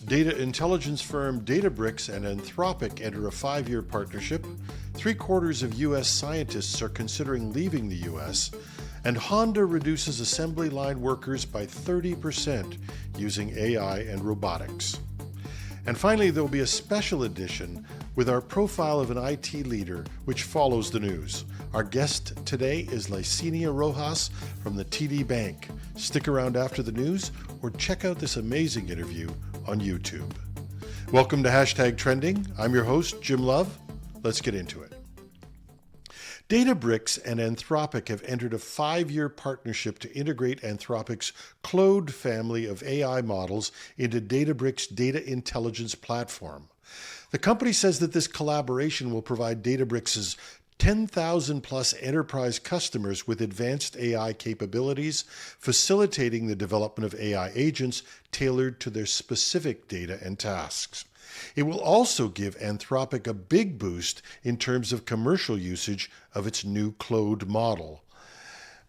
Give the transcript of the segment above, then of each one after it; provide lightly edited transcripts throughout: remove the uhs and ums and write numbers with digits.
Data intelligence firm Databricks and Anthropic enter a 5-year partnership. 3/4 of U.S. scientists are considering leaving the U.S. And Honda reduces assembly line workers by 30% using AI and robotics. And finally, there will be a special edition with our profile of an IT leader, which follows the news. Our guest today is Licenia Rojas from the TD Bank. Stick around after the news or check out this amazing interview on YouTube. Welcome to #Trending. I'm your host, Jim Love. Let's get into it. Databricks and Anthropic have entered a 5-year partnership to integrate Anthropic's Claude family of AI models into Databricks' data intelligence platform. The company says that this collaboration will provide Databricks' 10,000 plus enterprise customers with advanced AI capabilities, facilitating the development of AI agents tailored to their specific data and tasks. It will also give Anthropic a big boost in terms of commercial usage of its new Claude model.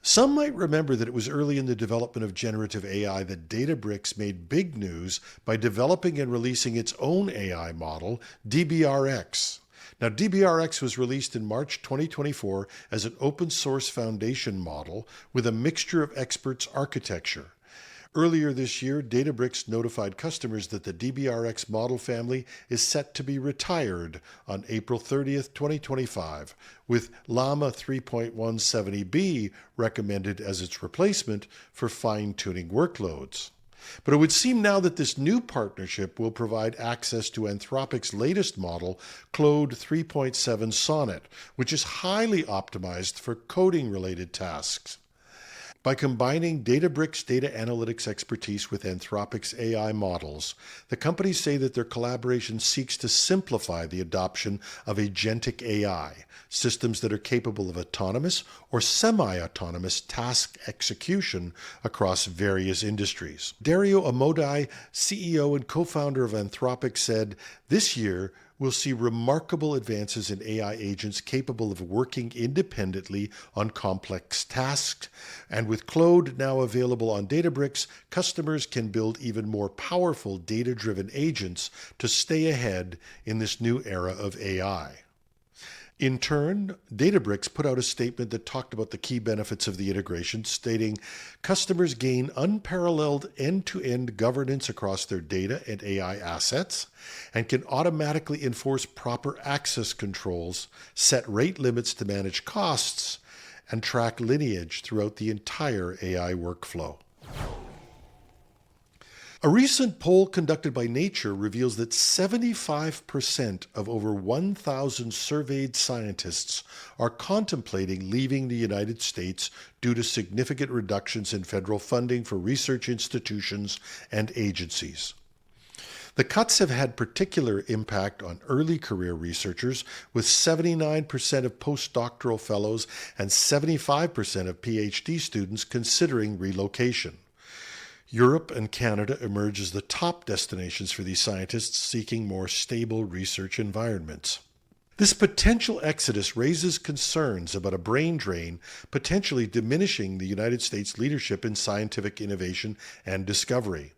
Some might remember that it was early in the development of generative AI that Databricks made big news by developing and releasing its own AI model, DBRX. Now, DBRX was released in March 2024 as an open source foundation model with a mixture of experts architecture. Earlier this year, Databricks notified customers that the DBRX model family is set to be retired on April 30th, 2025, with Llama 3.170b recommended as its replacement for fine-tuning workloads. But it would seem now that this new partnership will provide access to Anthropic's latest model, Claude 3.7 Sonnet, which is highly optimized for coding-related tasks. By combining Databricks' data analytics expertise with Anthropic's AI models, the companies say that their collaboration seeks to simplify the adoption of agentic AI, systems that are capable of autonomous or semi-autonomous task execution across various industries. Dario Amodei, CEO and co-founder of Anthropic, said, "This year, we'll see remarkable advances in AI agents capable of working independently on complex tasks. And with Claude now available on Databricks, customers can build even more powerful data-driven agents to stay ahead in this new era of AI." In turn, Databricks put out a statement that talked about the key benefits of the integration, stating, "Customers gain unparalleled end-to-end governance across their data and AI assets, and can automatically enforce proper access controls, set rate limits to manage costs, and track lineage throughout the entire AI workflow." A recent poll conducted by Nature reveals that 75% of over 1,000 surveyed scientists are contemplating leaving the United States due to significant reductions in federal funding for research institutions and agencies. The cuts have had particular impact on early career researchers, with 79% of postdoctoral fellows and 75% of PhD students considering relocation. Europe and Canada emerge as the top destinations for these scientists seeking more stable research environments. This potential exodus raises concerns about a brain drain potentially diminishing the United States' leadership in scientific innovation and discovery.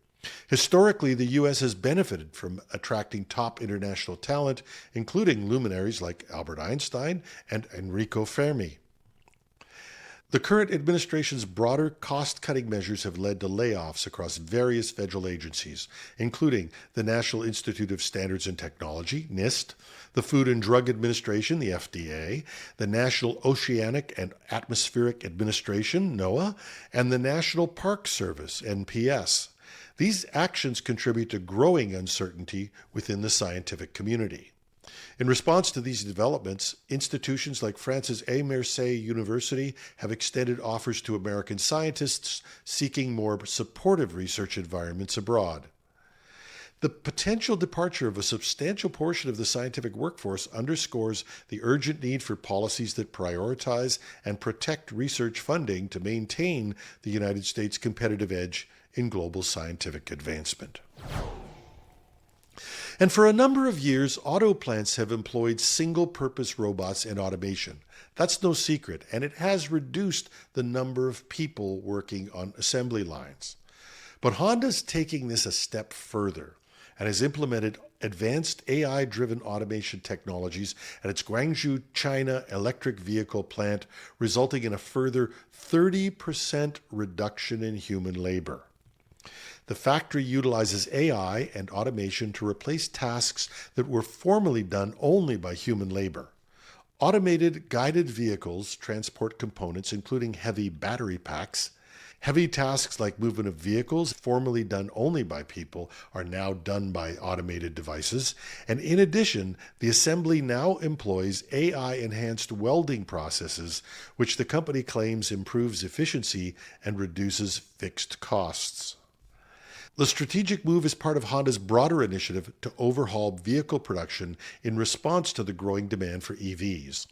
Historically, the U.S. has benefited from attracting top international talent, including luminaries like Albert Einstein and Enrico Fermi. The current administration's broader cost-cutting measures have led to layoffs across various federal agencies, including the National Institute of Standards and Technology, NIST, the Food and Drug Administration, the FDA, the National Oceanic and Atmospheric Administration, NOAA, and the National Park Service, NPS. These actions contribute to growing uncertainty within the scientific community. In response to these developments, institutions like France's A. Marseille University have extended offers to American scientists seeking more supportive research environments abroad. The potential departure of a substantial portion of the scientific workforce underscores the urgent need for policies that prioritize and protect research funding to maintain the United States' competitive edge in global scientific advancement. And for a number of years, auto plants have employed single-purpose robots and automation. That's no secret, and it has reduced the number of people working on assembly lines. But Honda's taking this a step further, and has implemented advanced AI-driven automation technologies at its Guangzhou, China electric vehicle plant, resulting in a further 30% reduction in human labor. The factory utilizes AI and automation to replace tasks that were formerly done only by human labor. Automated guided vehicles transport components, including heavy battery packs. Heavy tasks like movement of vehicles, formerly done only by people, are now done by automated devices. And in addition, the assembly now employs AI-enhanced welding processes, which the company claims improves efficiency and reduces fixed costs. The strategic move is part of Honda's broader initiative to overhaul vehicle production in response to the growing demand for EVs.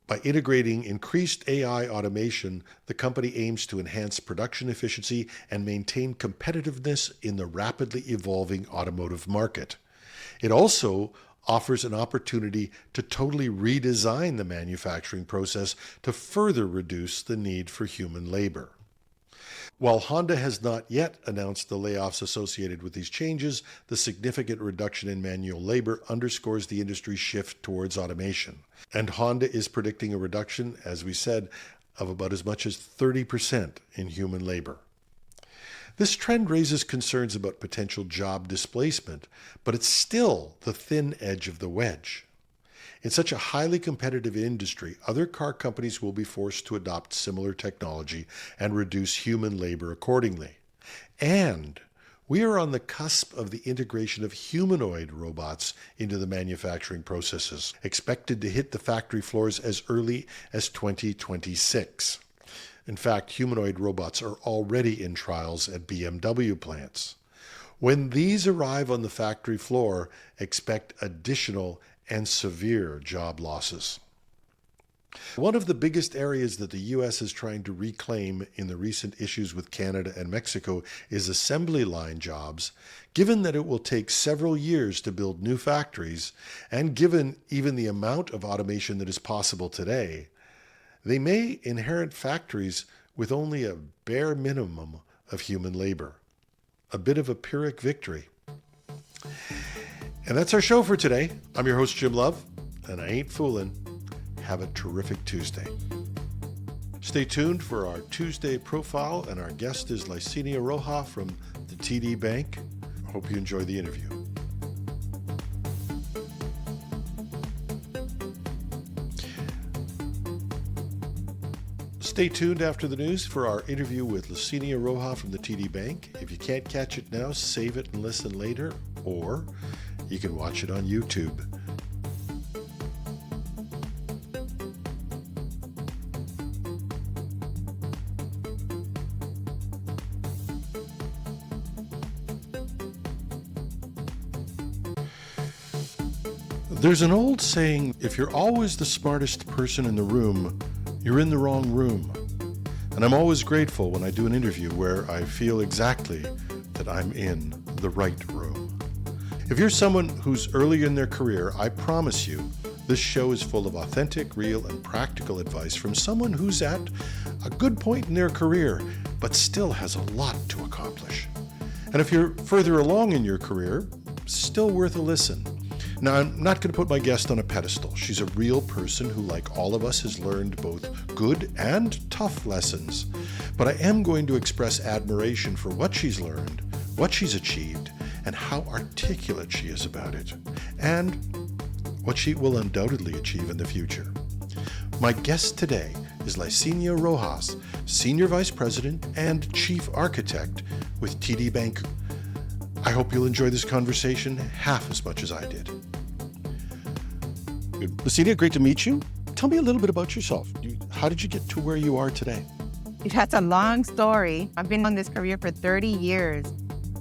By integrating increased AI automation, the company aims to enhance production efficiency and maintain competitiveness in the rapidly evolving automotive market. It also offers an opportunity to totally redesign the manufacturing process to further reduce the need for human labor. While Honda has not yet announced the layoffs associated with these changes, the significant reduction in manual labor underscores the industry's shift towards automation. And Honda is predicting a reduction, as we said, of about as much as 30% in human labor. This trend raises concerns about potential job displacement, but it's still the thin edge of the wedge. In such a highly competitive industry, other car companies will be forced to adopt similar technology and reduce human labor accordingly. And we are on the cusp of the integration of humanoid robots into the manufacturing processes, expected to hit the factory floors as early as 2026. In fact, humanoid robots are already in trials at BMW plants. When these arrive on the factory floor, expect additional and severe job losses. One of the biggest areas that the U.S. is trying to reclaim in the recent issues with Canada and Mexico is assembly line jobs, given that it will take several years to build new factories, and given even the amount of automation that is possible today. They may inherit factories with only a bare minimum of human labor. A bit of a Pyrrhic victory. And that's our show for today. I'm your host, Jim Love, and I ain't fooling. Have a terrific Tuesday. Stay tuned for our Tuesday profile, and our guest is Licenia Rojas from the TD Bank. I hope you enjoy the interview. Stay tuned after the news for our interview with Licenia Rojas from the TD Bank. If you can't catch it now, save it and listen later, or you can watch it on YouTube. There's an old saying, if you're always the smartest person in the room, you're in the wrong room. And I'm always grateful when I do an interview where I feel exactly that I'm in the right room. If you're someone who's early in their career, I promise you, this show is full of authentic, real, and practical advice from someone who's at a good point in their career, but still has a lot to accomplish. And if you're further along in your career, still worth a listen. Now, I'm not going to put my guest on a pedestal. She's a real person who, like all of us, has learned both good and tough lessons. But I am going to express admiration for what she's learned, what she's achieved, and how articulate she is about it, and what she will undoubtedly achieve in the future. My guest today is Licenia Rojas, Senior Vice President and Chief Architect with TD Bank. I hope you'll enjoy this conversation half as much as I did. Good. Licenia, great to meet you. Tell me a little bit about yourself. How did you get to where you are today? That's a long story. I've been on this career for 30 years.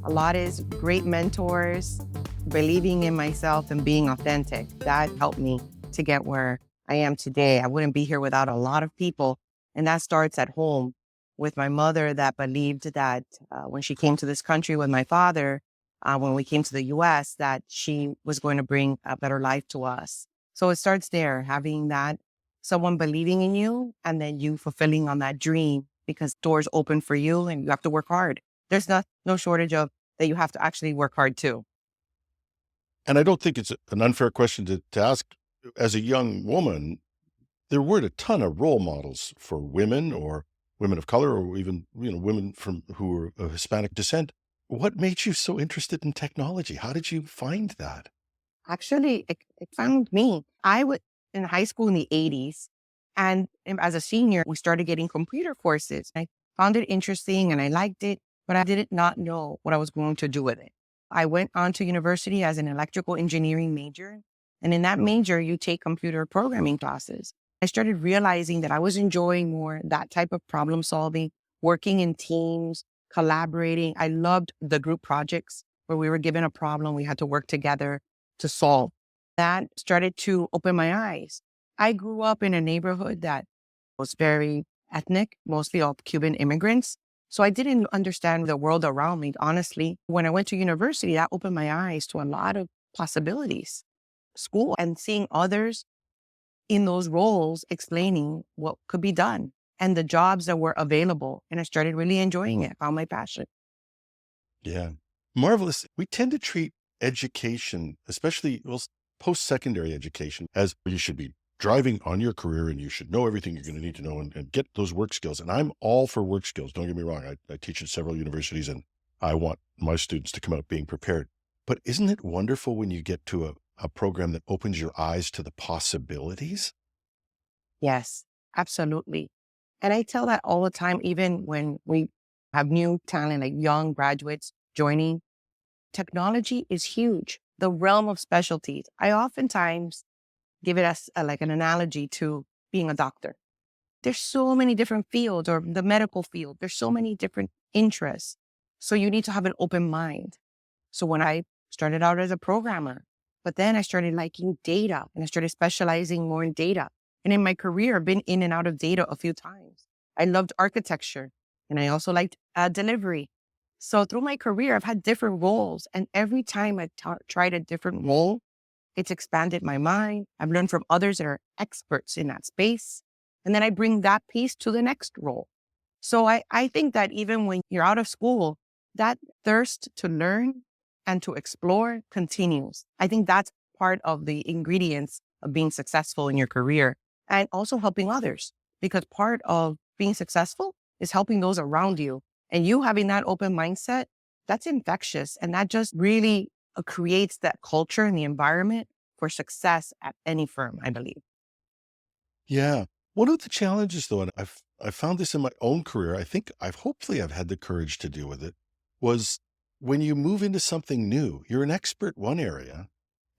A lot is great mentors, believing in myself and being authentic. That helped me to get where I am today. I wouldn't be here without a lot of people. And that starts at home with my mother that believed that when she came to this country with my father, when we came to the U.S., that she was going to bring a better life to us. So it starts there, having that someone believing in you and then you fulfilling on that dream because doors open for you and you have to work hard. There's no shortage of that you have to actually work hard too. And I don't think it's an unfair question to ask. As a young woman, there weren't a ton of role models for women or women of color or even, women from who were of Hispanic descent. What made you so interested in technology? How did you find that? Actually, it found me. I was in high school in the 80s. And as a senior, we started getting computer courses. I found it interesting and I liked it, but I did not know what I was going to do with it. I went on to university as an electrical engineering major. And in that major, you take computer programming classes. I started realizing that I was enjoying more that type of problem solving, working in teams, collaborating. I loved the group projects where we were given a problem, we had to work together to solve. That started to open my eyes. I grew up in a neighborhood that was very ethnic, mostly all Cuban immigrants. So I didn't understand the world around me, honestly. When I went to university, that opened my eyes to a lot of possibilities. School and seeing others in those roles explaining what could be done and the jobs that were available. And I started really enjoying it, found my passion. Yeah. Marvelous. We tend to treat education, especially post-secondary education, as you should be driving on your career and you should know everything you're going to need to know and get those work skills. And I'm all for work skills. Don't get me wrong. I teach at several universities and I want my students to come out being prepared. But isn't it wonderful when you get to a program that opens your eyes to the possibilities? Yes, absolutely. And I tell that all the time, even when we have new talent, like young graduates joining, technology is huge. The realm of specialties. I oftentimes give it as like an analogy to being a doctor. There's so many different fields, or the medical field. There's so many different interests. So you need to have an open mind. So when I started out as a programmer, but then I started liking data and I started specializing more in data. And in my career, I've been in and out of data a few times. I loved architecture and I also liked delivery. So through my career, I've had different roles. And every time I tried a different role, it's expanded my mind. I've learned from others that are experts in that space. And then I bring that piece to the next role. So I think that even when you're out of school, that thirst to learn and to explore continues. I think that's part of the ingredients of being successful in your career and also helping others, because part of being successful is helping those around you. And you having that open mindset, that's infectious. And that just really creates that culture and the environment for success at any firm, I believe. Yeah. One of the challenges, though, and I found this in my own career, I think hopefully I've had the courage to deal with it, was when you move into something new, you're an expert one area,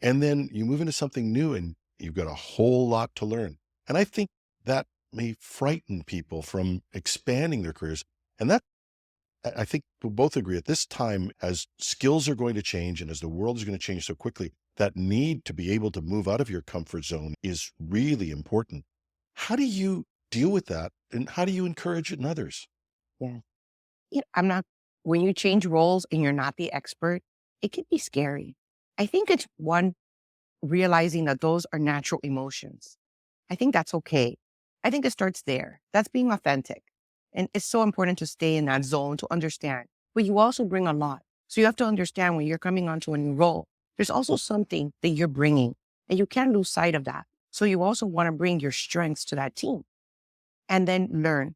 and then you move into something new and you've got a whole lot to learn. And I think that may frighten people from expanding their careers. And that I think we'll both agree at this time, as skills are going to change and as the world is going to change so quickly, that need to be able to move out of your comfort zone is really important. How do you deal with that? And how do you encourage it in others? Yeah. I'm not, when you change roles and you're not the expert, it can be scary. I think it's one, realizing that those are natural emotions. I think that's okay. I think it starts there. That's being authentic. And it's so important to stay in that zone to understand. But you also bring a lot. So you have to understand when you're coming onto a new role, there's also something that you're bringing, and you can't lose sight of that. So you also want to bring your strengths to that team and then learn.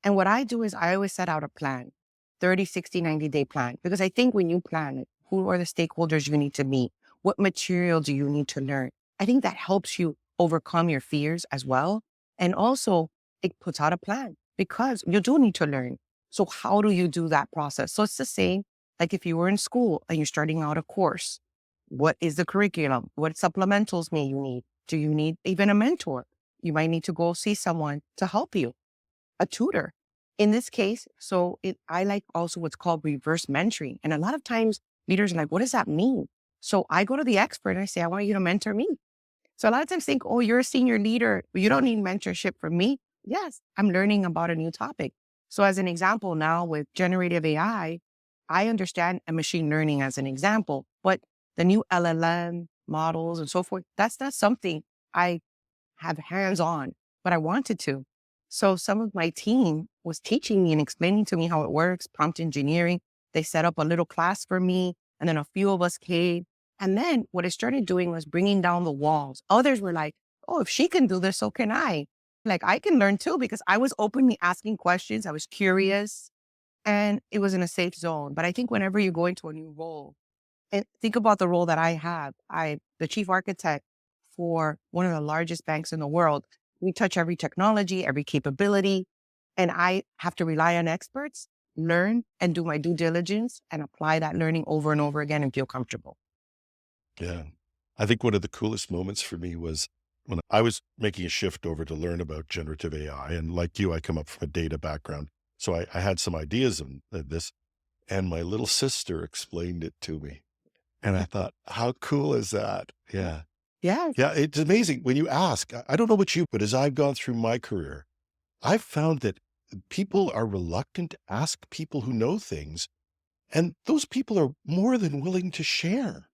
And what I do is I always set out a plan, 30, 60, 90-day plan, because I think when you plan it, who are the stakeholders you need to meet? What material do you need to learn? I think that helps you overcome your fears as well. And also it puts out a plan because you do need to learn. So how do you do that process? So it's the same, like if you were in school and you're starting out a course, what is the curriculum? What supplementals may you need? Do you need even a mentor? You might need to go see someone to help you, a tutor. In this case, I like also what's called reverse mentoring. And a lot of times leaders are like, what does that mean? So I go to the expert and I say, I want you to mentor me. So a lot of times think, oh, you're a senior leader, but you don't need mentorship from me. Yes, I'm learning about a new topic. So as an example now with generative AI, I understand a machine learning as an example, but the new LLM models and so forth, that's not something I have hands on, but I wanted to. So some of my team was teaching me and explaining to me how it works, prompt engineering. They set up a little class for me, and then a few of us came. And then what it started doing was bringing down the walls. Others were like, oh, if she can do this, so can I. Like, I can learn too, because I was openly asking questions. I was curious, and it was in a safe zone. But I think whenever you go into a new role, and think about the role that I have, the chief architect for one of the largest banks in the world. We touch every technology, every capability, and I have to rely on experts, learn and do my due diligence and apply that learning over and over again and feel comfortable. Yeah. I think one of the coolest moments for me was when I was making a shift over to learn about generative AI. And like you, I come up from a data background. So I had some ideas of this, and my little sister explained it to me. And I thought, how cool is that? Yeah. Yes. Yeah. It's amazing when you ask. I don't know about you, but as I've gone through my career, I've found that people are reluctant to ask people who know things, and those people are more than willing to share.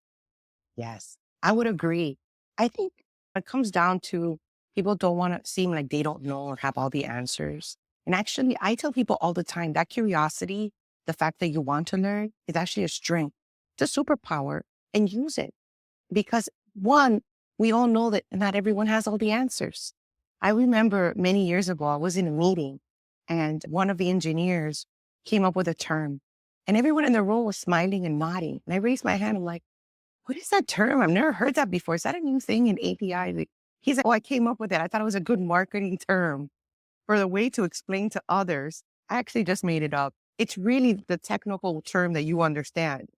Yes, I would agree. I think it comes down to people don't want to seem like they don't know or have all the answers. And actually, I tell people all the time that curiosity, the fact that you want to learn, is actually a strength. It's a superpower, and use it. Because one, we all know that not everyone has all the answers. I remember many years ago, I was in a meeting and one of the engineers came up with a term, and everyone in the room was smiling and nodding. And I raised my hand. I'm like, what is that term? I've never heard that before. Is that a new thing in API? He's like, oh, I came up with it. I thought it was a good marketing term for the way to explain to others. I actually just made it up. It's really the technical term that you understand.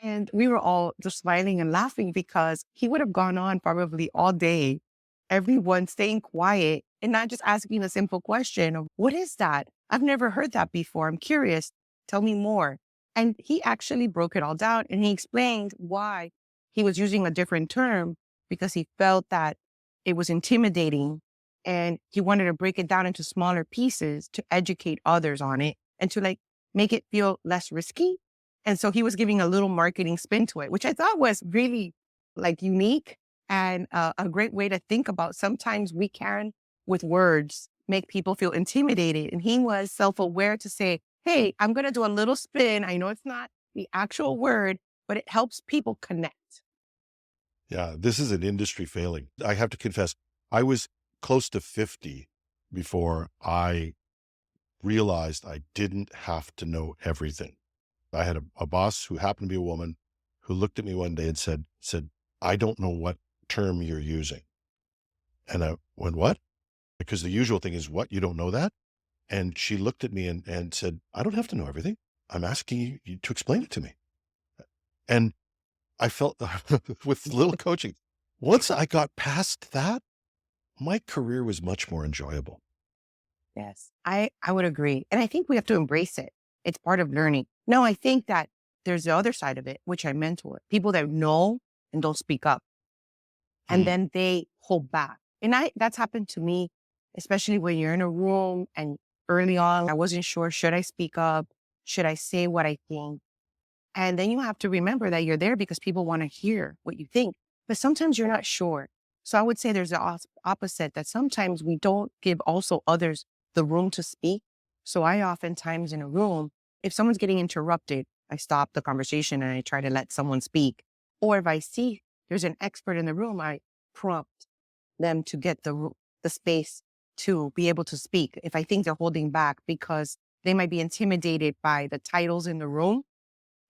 And we were all just smiling and laughing because he would have gone on probably all day, everyone staying quiet and not just asking a simple question of, what is that? I've never heard that before. I'm curious. Tell me more. And he actually broke it all down, and he explained why he was using a different term, because he felt that it was intimidating and he wanted to break it down into smaller pieces to educate others on it and to like make it feel less risky. And so he was giving a little marketing spin to it, which I thought was really like unique and a great way to think about. Sometimes we can, with words, make people feel intimidated. And he was self-aware to say, hey, I'm going to do a little spin. I know it's not the actual word, but it helps people connect. Yeah, this is an industry failing. I have to confess, I was close to 50 before I realized I didn't have to know everything. I had a boss who happened to be a woman who looked at me one day and said, I don't know what term you're using. And I went, what? Because the usual thing is, what? You don't know that? And she looked at me and said, I don't have to know everything. I'm asking you to explain it to me. And I felt with little coaching, once I got past that, my career was much more enjoyable. Yes, I would agree. And I think we have to embrace it. It's part of learning. No, I think that there's the other side of it, which I mentor people that know and don't speak up. And Hmm. then they hold back. And that's happened to me, especially when you're in a room and early on, I wasn't sure, should I speak up? Should I say what I think? And then you have to remember that you're there because people want to hear what you think, but sometimes you're not sure. So I would say there's the opposite, that sometimes we don't give also others the room to speak. So I oftentimes in a room, if someone's getting interrupted, I stop the conversation and I try to let someone speak. Or if I see there's an expert in the room, I prompt them to get the space to be able to speak. If I think they're holding back because they might be intimidated by the titles in the room.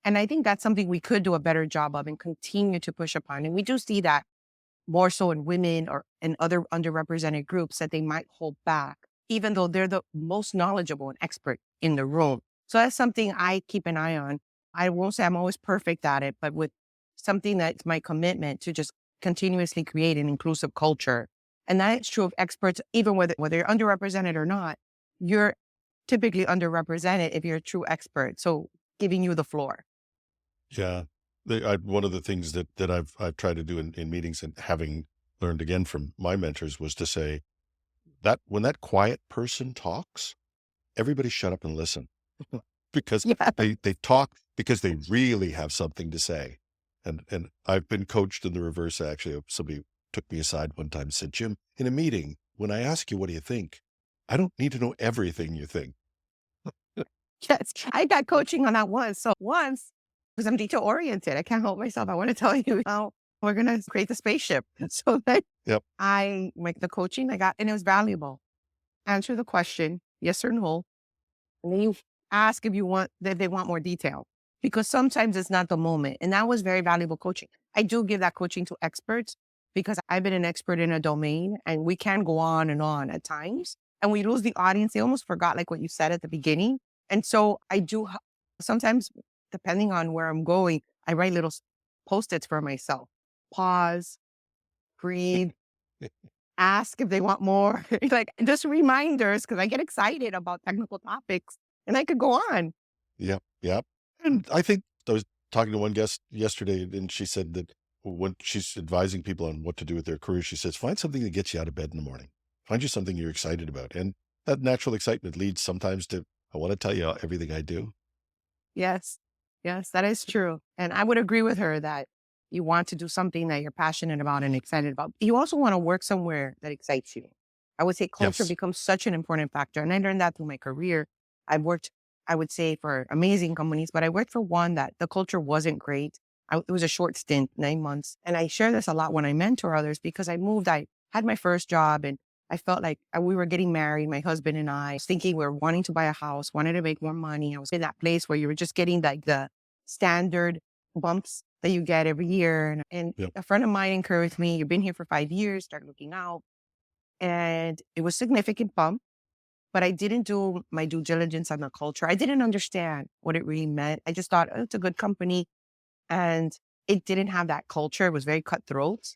And I think that's something we could do a better job of and continue to push upon. And we do see that more so in women or in other underrepresented groups, that they might hold back, even though they're the most knowledgeable and expert in the room. So that's something I keep an eye on. I won't say I'm always perfect at it, but with something that's my commitment to just continuously create an inclusive culture. And that's true of experts, even whether you're underrepresented or not, you're typically underrepresented if you're a true expert. So giving you the floor. Yeah. One of the things that I've tried to do in meetings, and having learned again from my mentors, was to say that when that quiet person talks, everybody shut up and listen, because Yeah. they talk because they really have something to say. And I've been coached in the reverse. Actually, somebody took me aside one time and said, Jim, in a meeting, when I ask you, what do you think? I don't need to know everything you think. Yes, I got coaching on that once. So once because I'm detail oriented. I can't help myself. I want to tell you how we're going to create the spaceship. So then Yep. I make the coaching I got, and it was valuable. Answer the question, yes or no. And then you ask if they want more detail, because sometimes it's not the moment. And that was very valuable coaching. I do give that coaching to experts because I've been an expert in a domain, and we can go on and on at times. And we lose the audience. They almost forgot like what you said at the beginning. And so I do sometimes, depending on where I'm going, I write little post-its for myself. Pause, breathe, ask if they want more. Like just reminders, because I get excited about technical topics and I could go on. Yep. Yep. And I think I was talking to one guest yesterday, and she said that when she's advising people on what to do with their career, she says, find something that gets you out of bed in the morning. Find you something you're excited about. And that natural excitement leads sometimes to, I want to tell you everything I do. Yes. Yes, that is true. And I would agree with her that you want to do something that you're passionate about and excited about. You also want to work somewhere that excites you. I would say culture Yes. becomes such an important factor. And I learned that through my career. I've worked, I would say, for amazing companies, but I worked for one that the culture wasn't great. It was a short stint, 9 months. And I share this a lot when I mentor others because I had my first job, and I felt like we were getting married, my husband and I, thinking we were wanting to buy a house, wanted to make more money. I was in that place where you were just getting like the standard bumps that you get every year. And Yep. a friend of mine encouraged me, you've been here for 5 years, start looking out. And it was a significant bump, but I didn't do my due diligence on the culture. I didn't understand what it really meant. I just thought, oh, it's a good company. And it didn't have that culture. It was very cutthroat.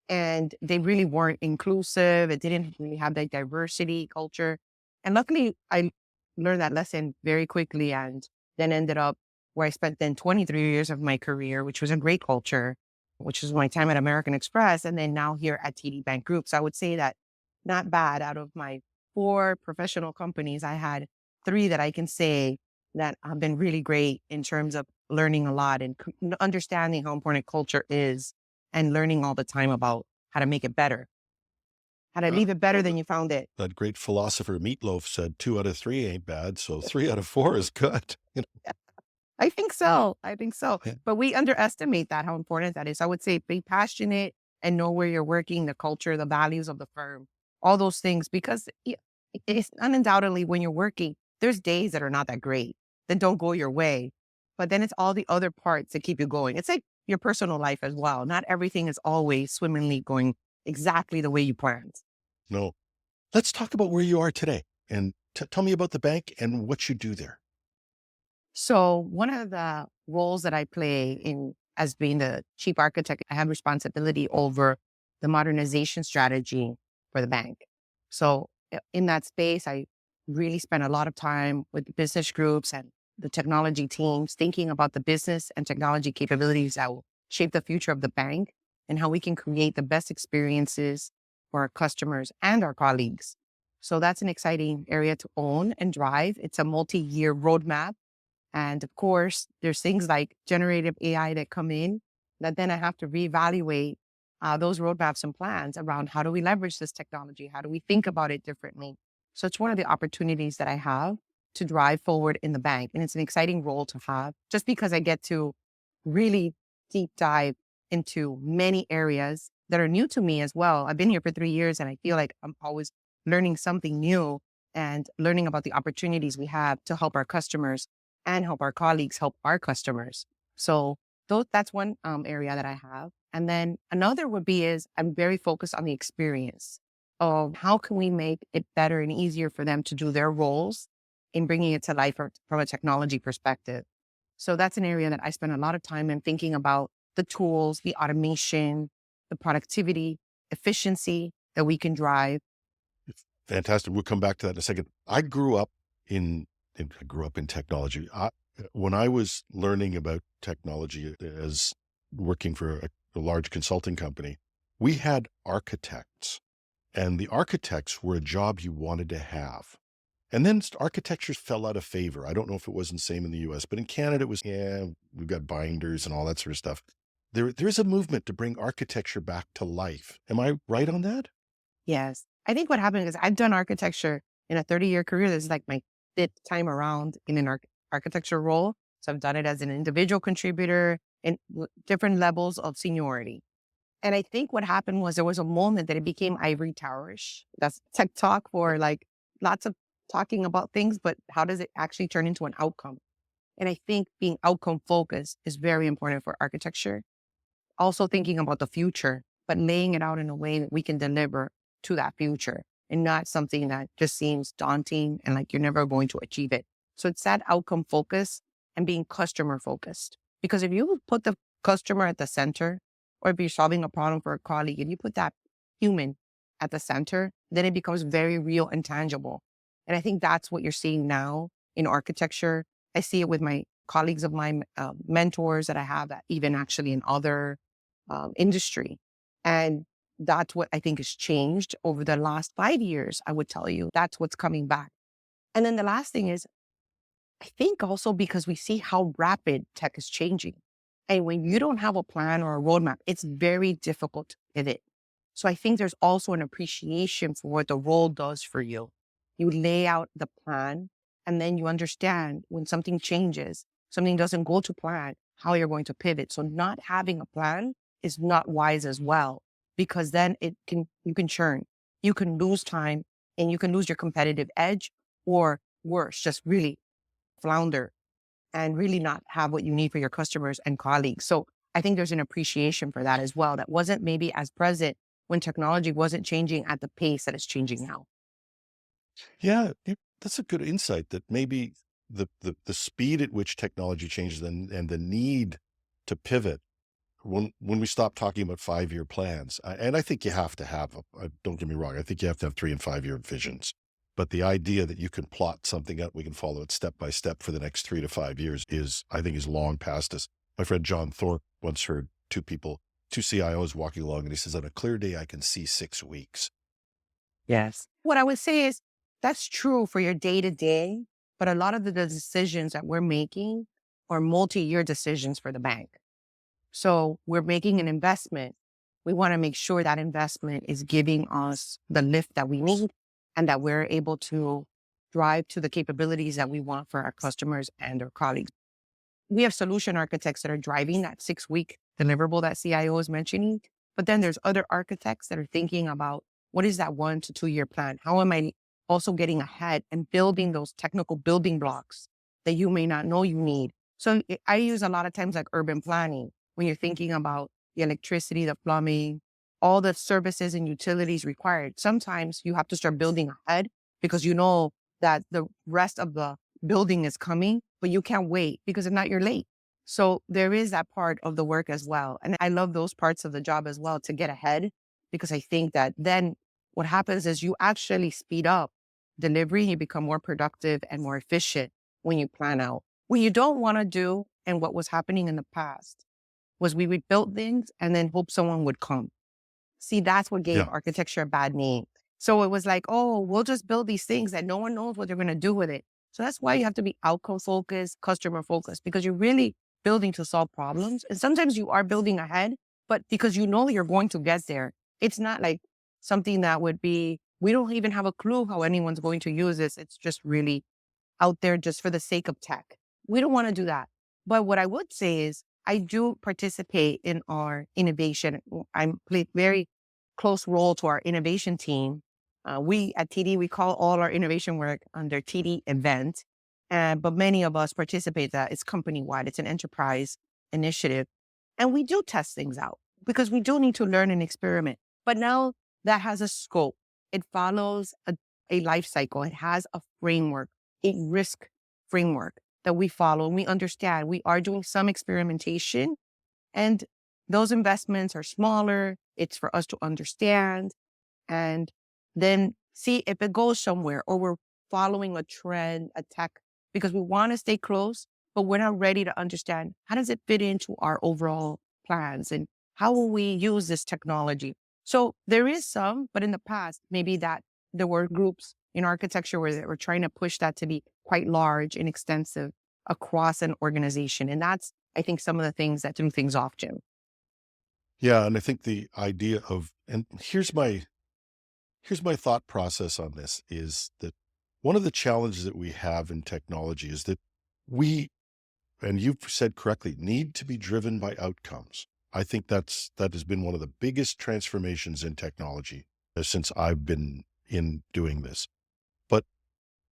And they really weren't inclusive. It didn't really have that diversity culture. And luckily, I learned that lesson very quickly, and then ended up where I spent then 23 years of my career, which was a great culture, which was my time at American Express. And then now here at TD Bank Group. So I would say that not bad. Out of my 4 professional companies, I had 3 that I can say that have been really great in terms of learning a lot and understanding how important culture is, and learning all the time about how to make it better, how to leave it better than you found it. That great philosopher Meatloaf said 2 out of 3 ain't bad. So 3 out of 4 is good. I think so. I think so. Yeah. But we underestimate that, how important that is. I would say be passionate and know where you're working, the culture, the values of the firm, all those things, because it's undoubtedly when you're working, there's days that are not that great, that don't go your way. But then it's all the other parts that keep you going. It's like your personal life as well. Not everything is always swimmingly going exactly the way you planned. No. Let's talk about where you are today, and tell me about the bank and what you do there. So one of the roles that I play in as being the chief architect, I have responsibility over the modernization strategy for the bank. So in that space, I really spend a lot of time with the business groups and the technology teams, thinking about the business and technology capabilities that will shape the future of the bank, and how we can create the best experiences for our customers and our colleagues. So that's an exciting area to own and drive. It's a multi-year roadmap. And of course, there's things like generative AI that come in that then I have to reevaluate those roadmaps and plans around how do we leverage this technology? How do we think about it differently? So it's one of the opportunities that I have to drive forward in the bank. And it's an exciting role to have, just because I get to really deep dive into many areas that are new to me as well. I've been here for 3 years, and I feel like I'm always learning something new and learning about the opportunities we have to help our customers and help our colleagues help our customers. So that's one area that I have. And then another would be is I'm very focused on the experience of how can we make it better and easier for them to do their roles in bringing it to life from a technology perspective. So that's an area that I spend a lot of time in, thinking about the tools, the automation, the productivity, efficiency that we can drive. Fantastic. We'll come back to that in a second. I grew up in technology. When I was learning about technology as working for a large consulting company, we had architects, and the architects were a job you wanted to have. And then architecture fell out of favor. I don't know if it wasn't the same in the US, but in Canada, it was, yeah, we've got binders and all that sort of stuff. There's a movement to bring architecture back to life. Am I right on that? Yes. I think what happened is I've done architecture in a 30-year career. This is like my 5th time around in an architecture role. So I've done it as an individual contributor in different levels of seniority. And I think what happened was there was a moment that it became ivory towerish. That's tech talk for like lots of talking about things, but how does it actually turn into an outcome? And I think being outcome focused is very important for architecture. Also thinking about the future, but laying it out in a way that we can deliver to that future and not something that just seems daunting and like you're never going to achieve it. So it's that outcome focus and being customer focused. Because if you put the customer at the center, or if you're solving a problem for a colleague and you put that human at the center, then it becomes very real and tangible. And I think that's what you're seeing now in architecture. I see it with my colleagues of mine, mentors that I have, even actually in other industry. And that's what I think has changed over the last 5 years. I would tell you that's what's coming back. And then the last thing is, I think also because we see how rapid tech is changing. And when you don't have a plan or a roadmap, it's very difficult to pivot. So I think there's also an appreciation for what the role does for you. You lay out the plan, and then you understand when something changes, something doesn't go to plan, how you're going to pivot. So not having a plan is not wise as well, because then you can churn, you can lose time, and you can lose your competitive edge, or worse, just really flounder and really not have what you need for your customers and colleagues. So I think there's an appreciation for that as well that wasn't maybe as present when technology wasn't changing at the pace that it's changing now. Yeah, that's a good insight that maybe the speed at which technology changes and the need to pivot when we stop talking about 5-year plans, and I think you have to have don't get me wrong, I think you have to have 3 and 5-year visions. But the idea that you can plot something out, we can follow it step by step for the next 3 to 5 years I think is long past us. My friend John Thorpe once heard two CIOs walking along, and he says, on a clear day, I can see 6 weeks. Yes. What I would say is that's true for your day to day, but a lot of the decisions that we're making are multi-year decisions for the bank. So we're making an investment. We want to make sure that investment is giving us the lift that we need and that we're able to drive to the capabilities that we want for our customers and our colleagues. We have solution architects that are driving that 6-week deliverable that CIO is mentioning. But then there's other architects that are thinking about what is that 1 to 2 year plan? How am I also getting ahead and building those technical building blocks that you may not know you need? So I use a lot of times like urban planning when you're thinking about the electricity, the plumbing, all the services and utilities required. Sometimes you have to start building ahead because you know that the rest of the building is coming, but you can't wait because if not, you're late. So there is that part of the work as well. And I love those parts of the job as well to get ahead, because I think that then what happens is you actually speed up delivery. You become more productive and more efficient when you plan out. What you don't want to do, and what was happening in the past, was we would build things and then hope someone would come. See, that's what gave Yeah. architecture a bad name. So it was like, oh, we'll just build these things that no one knows what they're going to do with it. So that's why you have to be outcome focused, customer focused, because you're really building to solve problems. And sometimes you are building ahead, but because you know you're going to get there. It's not like something that would be, we don't even have a clue how anyone's going to use this. It's just really out there just for the sake of tech. We don't want to do that. But what I would say is I do participate in our innovation. I play very close role to our innovation team. We at TD, we call all our innovation work under TD event, but many of us participate that it's company-wide. It's an enterprise initiative. And we do test things out because we do need to learn and experiment. But now that has a scope. It follows a life cycle. It has a framework, a risk framework that we follow, and we understand we are doing some experimentation, and those investments are smaller. It's for us to understand and then see if it goes somewhere, or we're following a trend, a tech, because we want to stay close, but we're not ready to understand how does it fit into our overall plans and how will we use this technology. So there is some, but in the past, maybe that there were groups in architecture where they were trying to push that to be quite large and extensive across an organization. And that's, I think, some of the things that threw things off, Jim. Yeah, and I think the idea of, and here's my thought process on this, is that one of the challenges that we have in technology is that we and you've said correctly, need to be driven by outcomes. I think that has been one of the biggest transformations in technology since I've been in doing this. But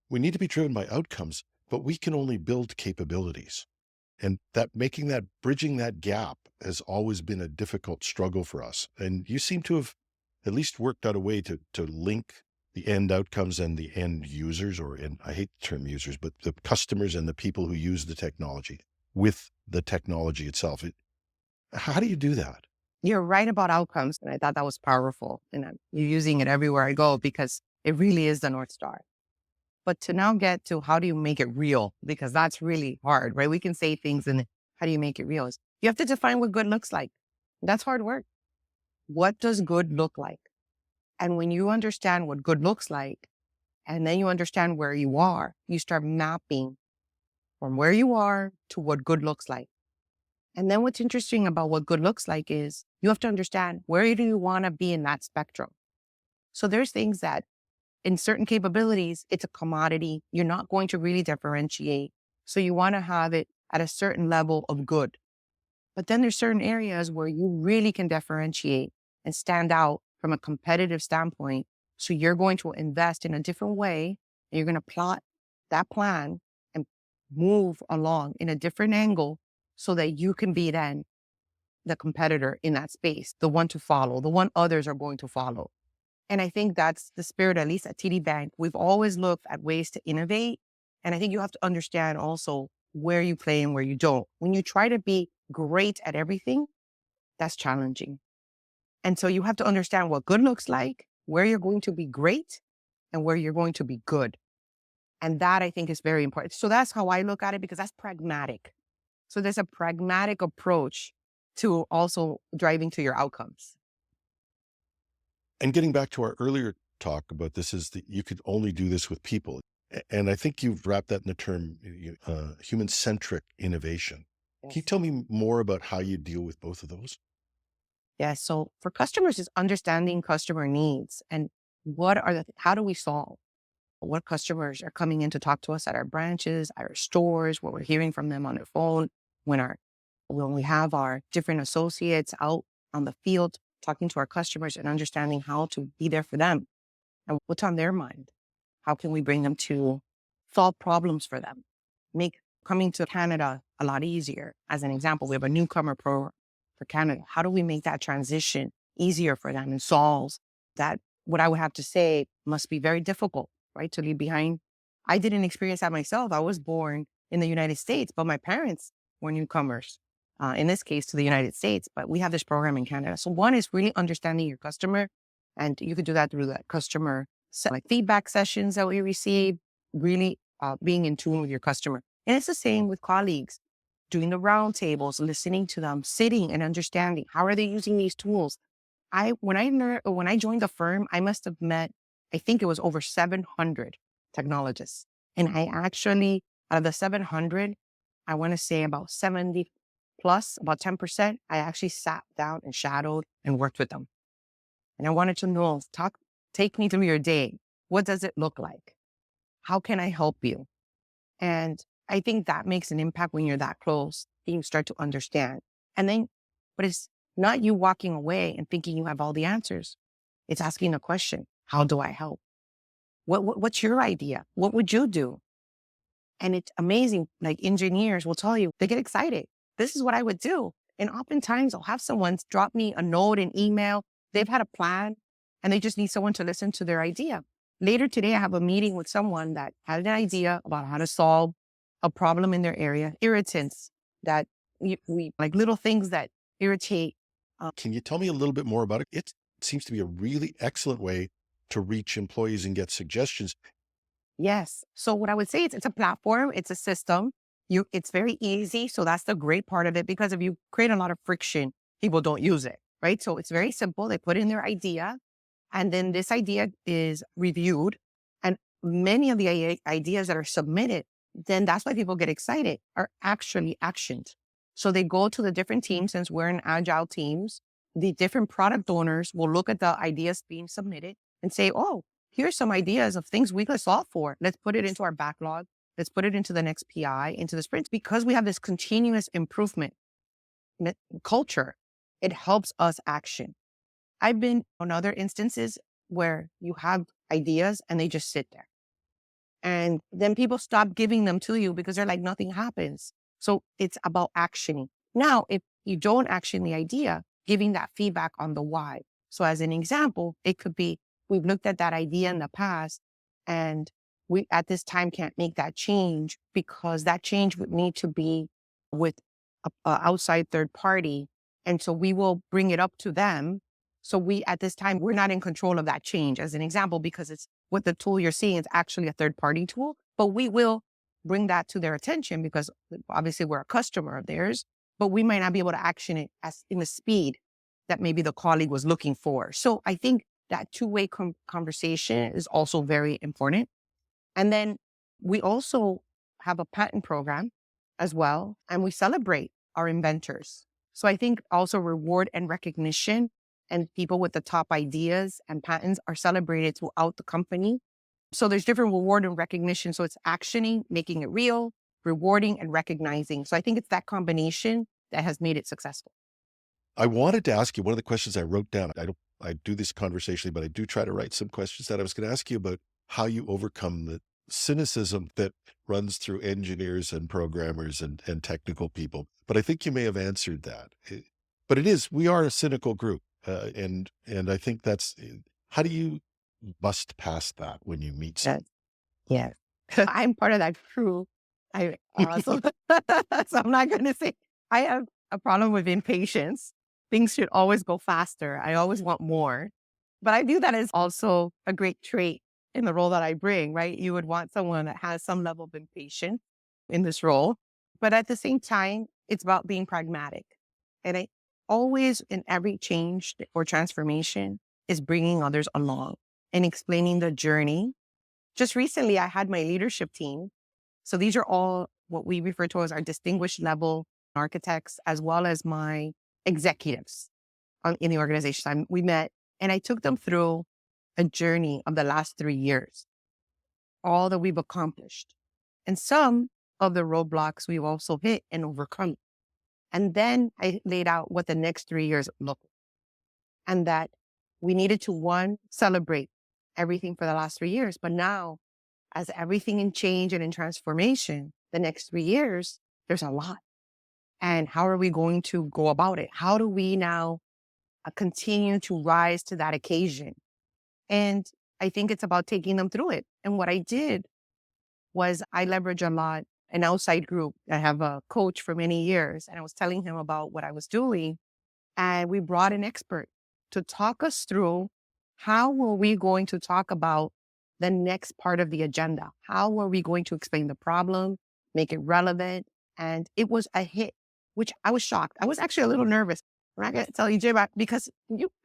we need to be driven by outcomes, but we can only build capabilities. And that bridging that gap has always been a difficult struggle for us. And you seem to have at least worked out a way to link the end outcomes and the end users, and I hate the term users, but the customers and the people who use the technology with the technology itself. How do you do that? You're right about outcomes. And I thought that was powerful. And I'm using it everywhere I go because it really is the North Star. But to now get to how do you make it real? Because that's really hard, right? We can say things and how do you make it real? You have to define what good looks like. That's hard work. What does good look like? And when you understand what good looks like, and then you understand where you are, you start mapping from where you are to what good looks like. And then what's interesting about what good looks like is you have to understand where do you want to be in that spectrum. So there's things that in certain capabilities, it's a commodity. You're not going to really differentiate. So you want to have it at a certain level of good. But then there's certain areas where you really can differentiate and stand out from a competitive standpoint. So you're going to invest in a different way. And you're going to plot that plan and move along in a different angle so that you can be then the competitor in that space, the one to follow, the one others are going to follow. And I think that's the spirit, at least at TD Bank. We've always looked at ways to innovate. And I think you have to understand also where you play and where you don't. When you try to be great at everything, that's challenging. And so you have to understand what good looks like, where you're going to be great, and where you're going to be good. And that I think is very important. So that's how I look at it because that's pragmatic. So there's a pragmatic approach to also driving to your outcomes. And getting back to our earlier talk about this is that you could only do this with people. And I think you've wrapped that in the term human-centric innovation. Yes. Can you tell me more about how you deal with both of those? Yeah. So for customers, is understanding customer needs and how do we solve what customers are coming in to talk to us at our branches, at our stores, what we're hearing from them on their phone, when we have our different associates out on the field talking to our customers and understanding how to be there for them and what's on their mind. How can we bring them to solve problems for them? Make coming to Canada a lot easier. As an example, we have a newcomer program for Canada. How do we make that transition easier for them and solve that? What I would have to say must be very difficult, right? To leave behind. I didn't experience that myself. I was born in the United States, but my parents were newcomers, in this case to the United States, but we have this program in Canada. So one is really understanding your customer, and you could do that through that customer like feedback sessions that we receive, really being in tune with your customer. And it's the same with colleagues, doing the roundtables, listening to them, sitting and understanding how are they using these tools. When I joined the firm, I must have met, I think it was over 700 technologists. And I actually, out of the 700, I want to say about 70 plus, about 10%, I actually sat down and shadowed and worked with them. And I wanted to know, take me through your day. What does it look like? How can I help you? And I think that makes an impact when you're that close, you start to understand. And then, but it's not you walking away and thinking you have all the answers. It's asking a question. How do I help? What's your idea? What would you do? And it's amazing. Like engineers will tell you, they get excited. This is what I would do. And oftentimes I'll have someone drop me a note, an email. They've had a plan and they just need someone to listen to their idea. Later today, I have a meeting with someone that had an idea about how to solve a problem in their area, irritants that we like little things that irritate. Can you tell me a little bit more about it? It seems to be a really excellent way to reach employees and get suggestions. Yes. So what I would say is it's a platform, it's a system. It's very easy. So that's the great part of it, because if you create a lot of friction, people don't use it, right? So it's very simple. They put in their idea and then this idea is reviewed, and many of the ideas that are submitted, then that's why people get excited, are actually actioned. So they go to the different teams, since we're in agile teams, the different product owners will look at the ideas being submitted and say, oh, here's some ideas of things we could solve for. Let's put it into our backlog. Let's put it into the next PI, into the sprints, because we have this continuous improvement culture. It helps us action. I've been on other instances where you have ideas and they just sit there. And then people stop giving them to you because they're like, nothing happens. So it's about actioning. Now, if you don't action the idea, giving that feedback on the why. So as an example, it could be, we've looked at that idea in the past and we at this time can't make that change because that change would need to be with a outside third party. And so we will bring it up to them. So we, at this time, we're not in control of that change as an example, because it's what the tool you're seeing is actually a third party tool, but we will bring that to their attention because obviously we're a customer of theirs, but we might not be able to action it as in the speed that maybe the colleague was looking for. So I think that two-way conversation is also very important. And then we also have a patent program as well, and we celebrate our inventors. So I think also reward and recognition and people with the top ideas and patents are celebrated throughout the company. So there's different reward and recognition. So it's actioning, making it real, rewarding and recognizing. So I think it's that combination that has made it successful. I wanted to ask you one of the questions I wrote down. I do this conversationally, but I do try to write some questions that I was going to ask you about how you overcome the cynicism that runs through engineers and programmers and technical people. But I think you may have answered that. But we are a cynical group. And I think how do you bust past that when you meet someone? Yes. I'm part of that crew. So I'm not going to say I have a problem with impatience. Things should always go faster. I always want more. But I view that as also a great trait in the role that I bring, right? You would want someone that has some level of impatience in this role. But at the same time, it's about being pragmatic. And I always, in every change or transformation, is bringing others along and explaining the journey. Just recently, I had my leadership team. So these are all what we refer to as our distinguished level architects, as well as my executives in the organization. We met and I took them through a journey of the last 3 years, all that we've accomplished. And some of the roadblocks we've also hit and overcome. And then I laid out what the next 3 years look like. And that we needed to, one, celebrate everything for the last 3 years. But now, as everything in change and in transformation, the next 3 years, there's a lot. And how are we going to go about it? How do we now continue to rise to that occasion? And I think it's about taking them through it. And what I did was I leverage a lot an outside group. I have a coach for many years, and I was telling him about what I was doing. And we brought an expert to talk us through how were we going to talk about the next part of the agenda? How were we going to explain the problem, make it relevant? And it was a hit, which I was shocked. I was actually a little nervous. I'm not going to tell you, Jay, because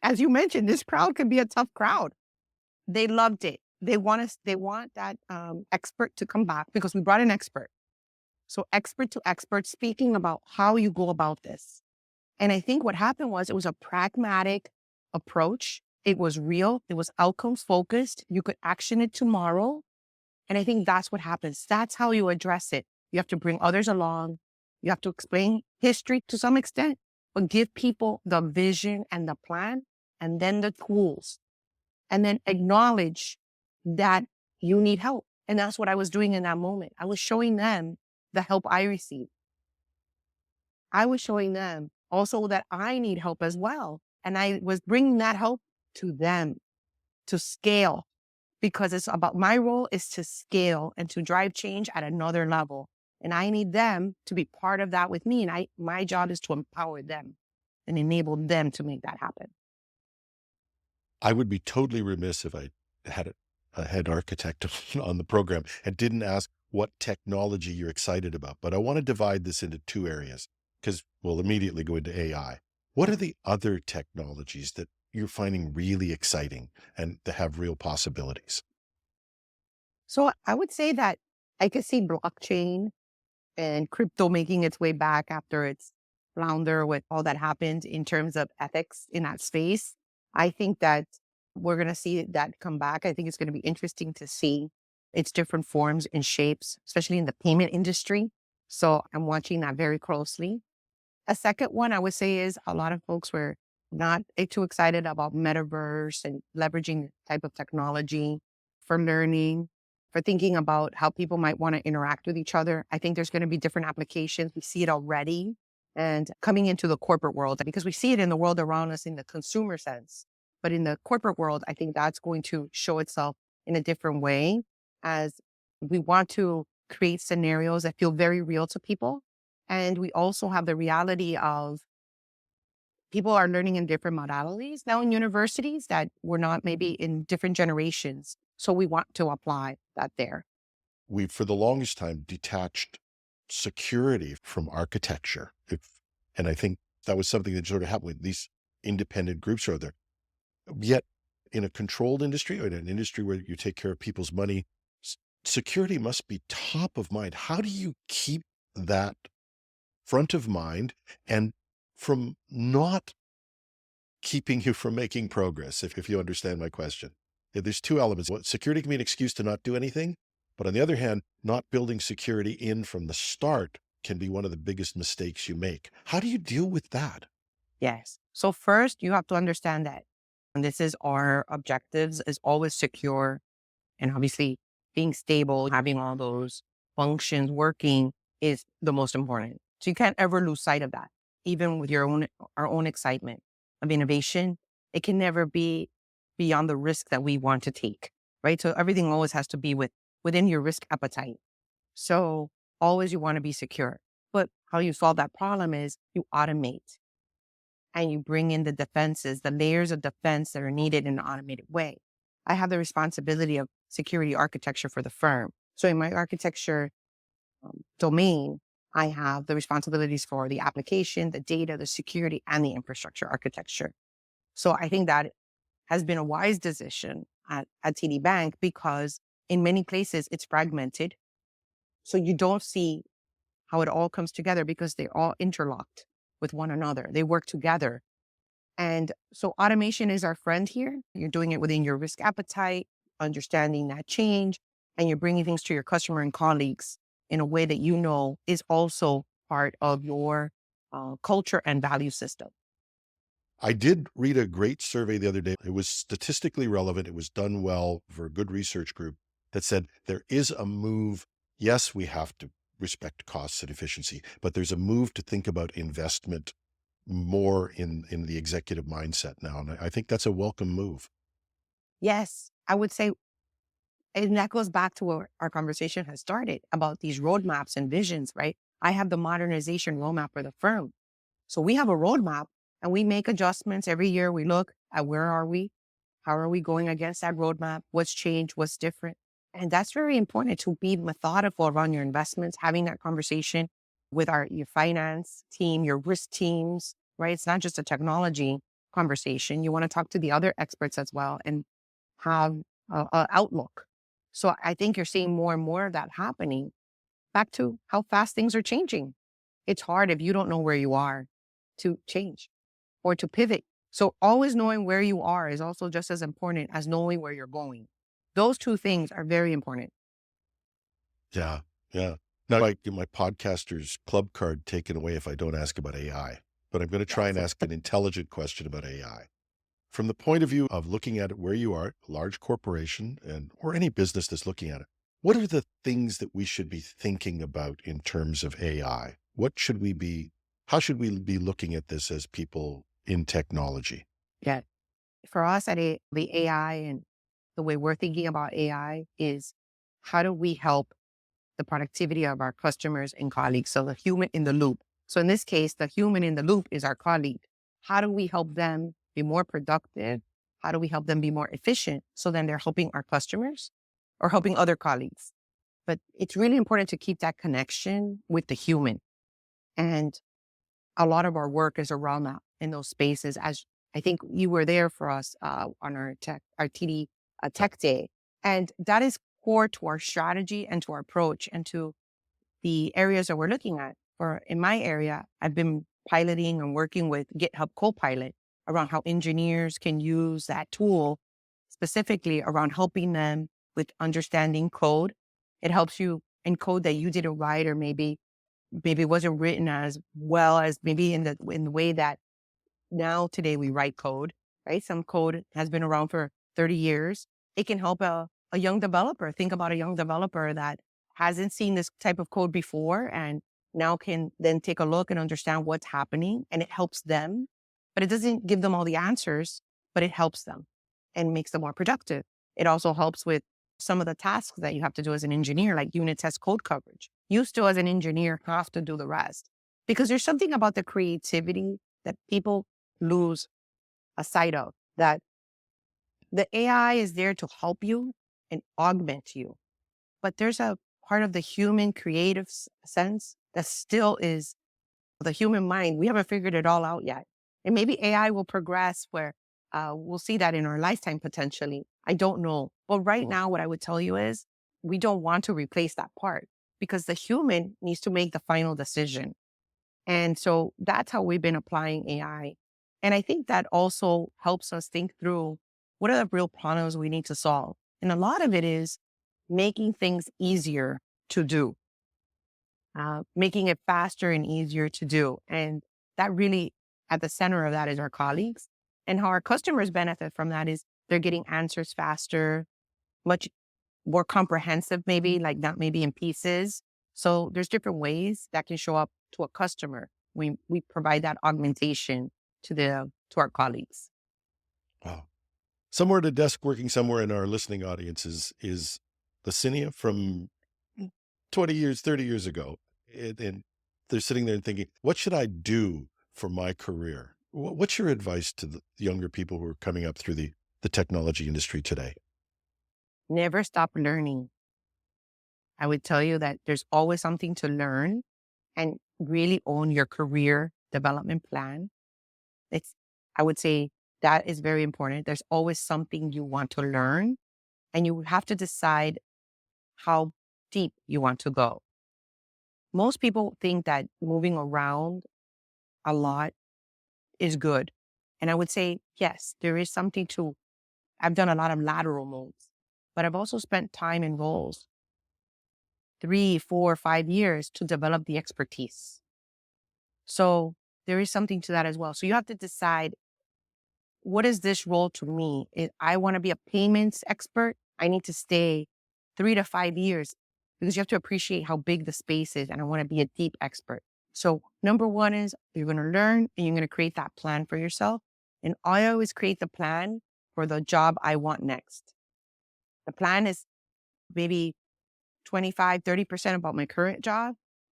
as you mentioned, this crowd can be a tough crowd. They loved it. They want that expert to come back because we brought an expert. So expert to expert speaking about how you go about this. And I think what happened was it was a pragmatic approach. It was real. It was outcomes focused. You could action it tomorrow. And I think that's what happens. That's how you address it. You have to bring others along. You have to explain history to some extent, but give people the vision and the plan and then the tools. And then acknowledge that you need help. And that's what I was doing in that moment. I was showing them the help I received. I was showing them also that I need help as well. And I was bringing that help to them to scale, because it's about my role is to scale and to drive change at another level. And I need them to be part of that with me. And my job is to empower them and enable them to make that happen. I would be totally remiss if I had a head architect on the program and didn't ask what technology you're excited about. But I want to divide this into two areas because we'll immediately go into AI. What are the other technologies that you're finding really exciting and that have real possibilities? So I would say that I could see blockchain and crypto making its way back after its flounder with all that happened in terms of ethics in that space. I think that we're going to see that come back. I think it's going to be interesting to see. its different forms and shapes, especially in the payment industry. So I'm watching that very closely. A second one I would say is a lot of folks were not too excited about metaverse and leveraging type of technology for learning, for thinking about how people might want to interact with each other. I think there's going to be different applications. We see it already and coming into the corporate world because we see it in the world around us in the consumer sense. But in the corporate world, I think that's going to show itself in a different way as we want to create scenarios that feel very real to people. And we also have the reality of people are learning in different modalities now in universities that were not maybe in different generations. So we want to apply that there. We've, for the longest time, detached security from architecture. And I think that was something that sort of happened with these independent groups are there. Yet in a controlled industry or in an industry where you take care of people's money, security must be top of mind. How do you keep that front of mind and from not keeping you from making progress, if you understand my question? There's two elements. Security can be an excuse to not do anything, but on the other hand, not building security in from the start can be one of the biggest mistakes you make. How do you deal with that? Yes. So first, you have to understand that, and this is our objectives, is always secure and obviously being stable, having all those functions working is the most important. So you can't ever lose sight of that. Even with our own excitement of innovation, it can never be beyond the risk that we want to take, right? So everything always has to be within your risk appetite. So always you want to be secure. But how you solve that problem is you automate and you bring in the defenses, the layers of defense that are needed in an automated way. I have the responsibility of security architecture for the firm. So in my architecture domain, I have the responsibilities for the application, the data, the security, and the infrastructure architecture. So I think that has been a wise decision at TD Bank because in many places it's fragmented. So you don't see how it all comes together because they're all interlocked with one another. They work together. And so automation is our friend here. You're doing it within your risk appetite, understanding that change, and you're bringing things to your customer and colleagues in a way that you know is also part of your culture and value system. I did read a great survey the other day. It was statistically relevant. It was done well for a good research group that said there is a move. Yes, we have to respect costs and efficiency, but there's a move to think about investment more in the executive mindset now. And I think that's a welcome move. Yes, I would say, and that goes back to where our conversation has started about these roadmaps and visions, right? I have the modernization roadmap for the firm. So we have a roadmap and we make adjustments every year. We look at where are we? How are we going against that roadmap? What's changed? What's different? And that's very important to be methodical around your investments, having that conversation with your finance team, your risk teams, right? It's not just a technology conversation. You want to talk to the other experts as well and have an outlook. So I think you're seeing more and more of that happening. Back to how fast things are changing. It's hard if you don't know where you are to change or to pivot. So always knowing where you are is also just as important as knowing where you're going. Those two things are very important. Yeah. Yeah. Now I get my podcaster's club card taken away if I don't ask about AI, but I'm going to try and ask an intelligent question about AI. From the point of view of looking at it where you are, a large corporation or any business that's looking at it, what are the things that we should be thinking about in terms of AI? How should we be looking at this as people in technology? Yeah. For us the AI and the way we're thinking about AI is how do we help the productivity of our customers and colleagues? So the human in the loop. So in this case, the human in the loop is our colleague. How do we help them be more productive? How do we help them be more efficient? So then they're helping our customers or helping other colleagues. But it's really important to keep that connection with the human. And a lot of our work is around that in those spaces. As I think you were there for us on our TD Tech Day. And that is core to our strategy and to our approach and to the areas that we're looking at. For in my area, I've been piloting and working with GitHub Copilot around how engineers can use that tool specifically around helping them with understanding code. It helps you encode that you did it right, or maybe it wasn't written as well as maybe in the way that now today we write code, right? Some code has been around for 30 years. It can help a young developer. Think about a young developer that hasn't seen this type of code before and now can then take a look and understand what's happening, and it helps them. But it doesn't give them all the answers, but it helps them and makes them more productive. It also helps with some of the tasks that you have to do as an engineer, like unit test code coverage. You still, as an engineer, have to do the rest because there's something about the creativity that people lose a sight of, that the AI is there to help you and augment you. But there's a part of the human creative sense that still is the human mind. We haven't figured it all out yet. And maybe AI will progress where we'll see that in our lifetime potentially. I don't know. But right now, what I would tell you is we don't want to replace that part because the human needs to make the final decision. And so that's how we've been applying AI. And I think that also helps us think through what are the real problems we need to solve. And a lot of it is making things easier to do, making it faster and easier to do. And that really, at the center of that is our colleagues. And how our customers benefit from that is they're getting answers faster, much more comprehensive, maybe, like not maybe in pieces. So there's different ways that can show up to a customer. We provide that augmentation to our colleagues. Wow. Somewhere at a desk working somewhere in our listening audience is Licenia from 20 years, 30 years ago. And they're sitting there and thinking, what should I do for my career? What's your advice to the younger people who are coming up through the technology industry today? Never stop learning. I would tell you that there's always something to learn, and really own your career development plan. I would say that is very important. There's always something you want to learn, and you have to decide how deep you want to go. Most people think that moving around a lot is good. And I would say, yes, there is something to, I've done a lot of lateral moves, but I've also spent time in roles, 3, 4, 5 years to develop the expertise. So there is something to that as well. So you have to decide, what is this role to me? I want to be a payments expert. I need to stay 3 to 5 years because you have to appreciate how big the space is. And I want to be a deep expert. So number one is you're going to learn and you're going to create that plan for yourself. And I always create the plan for the job I want next. The plan is maybe 25, 30% about my current job.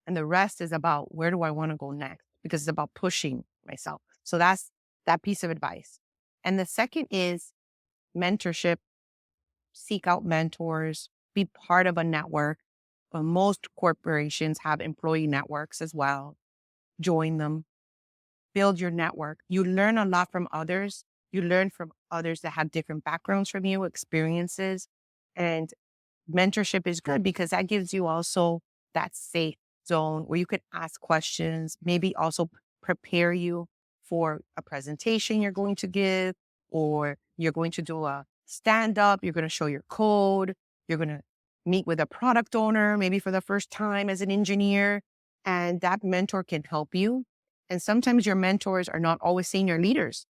And the rest is about where do I want to go next? Because it's about pushing myself. So that's that piece of advice. And the second is mentorship. Seek out mentors, be part of a network. But most corporations have employee networks as well. Join them, build your network. You learn a lot from others. You learn from others that have different backgrounds from you, experiences. And mentorship is good because that gives you also that safe zone where you could ask questions, maybe also prepare you for a presentation you're going to give, or you're going to do a stand up, you're going to show your code, you're going to meet with a product owner, maybe for the first time as an engineer, and that mentor can help you. And sometimes your mentors are not always senior leaders.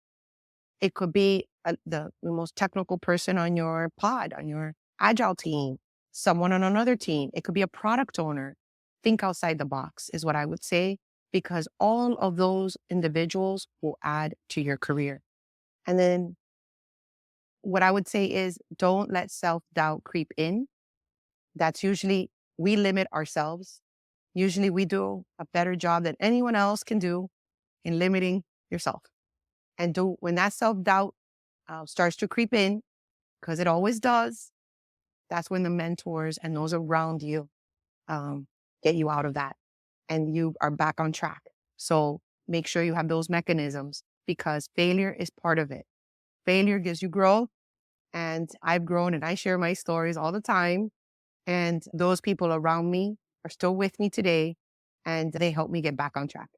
It could be the most technical person on your pod, on your agile team, someone on another team. It could be a product owner. Think outside the box is what I would say, because all of those individuals will add to your career. And then what I would say is don't let self-doubt creep in. That's usually, we limit ourselves. Usually we do a better job than anyone else can do in limiting yourself. And when that self-doubt starts to creep in, because it always does, that's when the mentors and those around you get you out of that and you are back on track. So make sure you have those mechanisms, because failure is part of it. Failure gives you growth. And I've grown and I share my stories all the time. And those people around me are still with me today, and they help me get back on track.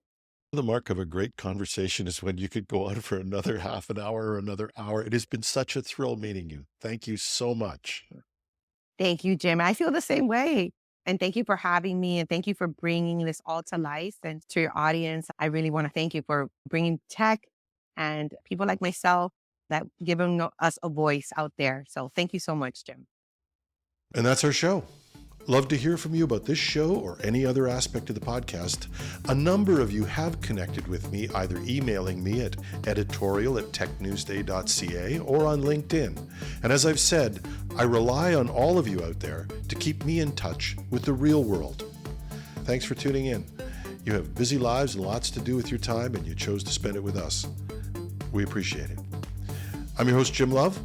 The mark of a great conversation is when you could go on for another half an hour or another hour. It has been such a thrill meeting you. Thank you so much. Thank you, Jim. I feel the same way. And thank you for having me. And thank you for bringing this all to life and to your audience. I really want to thank you for bringing tech and people like myself that giving us a voice out there. So thank you so much, Jim. And that's our show. Love to hear from you about this show or any other aspect of the podcast. A number of you have connected with me, either emailing me at editorial@technewsday.ca or on LinkedIn. And as I've said, I rely on all of you out there to keep me in touch with the real world. Thanks for tuning in. You have busy lives and lots to do with your time, and you chose to spend it with us. We appreciate it. I'm your host, Jim Love.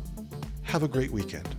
Have a great weekend.